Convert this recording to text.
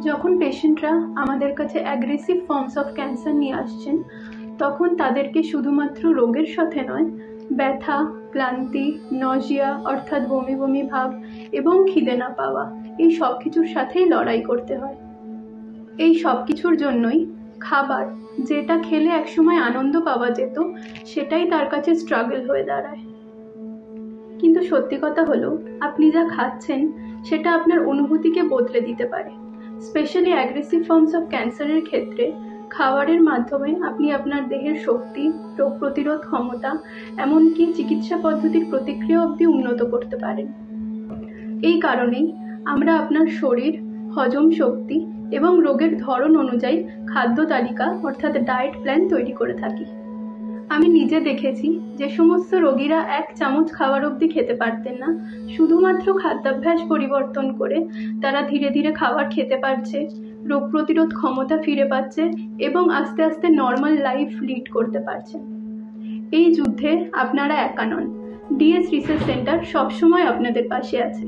যখন পেশেন্টরা আমাদের কাছে অ্যাগ্রেসিভ ফর্মস অফ ক্যান্সার নিয়ে আসছেন, তখন তাদেরকে শুধুমাত্র রোগের সাথে নয়, ব্যথা, ক্লান্তি, নজিয়া অর্থাৎ বমি বমি ভাব এবং খিদে না পাওয়া, এই সব কিছুর সাথেই লড়াই করতে হয়। এই সব কিছুর জন্যই খাবার, যেটা খেলে একসময় আনন্দ পাওয়া যেত, সেটাই তার কাছে স্ট্রাগল হয়ে দাঁড়ায়। কিন্তু সত্যি কথা হলো, আপনি যা খাচ্ছেন সেটা আপনার অনুভূতিকে বদলে দিতে পারে। স্পেশালি অ্যাগ্রেসিভ ফর্মস অফ ক্যান্সারের ক্ষেত্রে খাবারের মাধ্যমে আপনি আপনার দেহের শক্তি, রোগ প্রতিরোধ ক্ষমতা, এমনকি চিকিৎসা পদ্ধতির প্রতিক্রিয়া অবধি উন্নত করতে পারেন। এই কারণেই আমরা আপনার শরীর, হজম শক্তি এবং রোগের ধরন অনুযায়ী খাদ্য তালিকা অর্থাৎ ডায়েট প্ল্যান তৈরি করে থাকি। আমি নিজে দেখেছি যে সমস্ত রোগীরা 1 চামচ খাবার অবধি খেতে পারতেন না, শুধুমাত্র খাদ্যাভ্যাস পরিবর্তন করে তারা ধীরে ধীরে খাবার খেতে পারছে, রোগ প্রতিরোধ ক্ষমতা ফিরে পাচ্ছে এবং আস্তে আস্তে নর্মাল লাইফ লিড করতে পারছে। এই যুদ্ধে আপনারা একা নন। ডিএস রিসার্চ সেন্টার সবসময় আপনাদের পাশে আছে।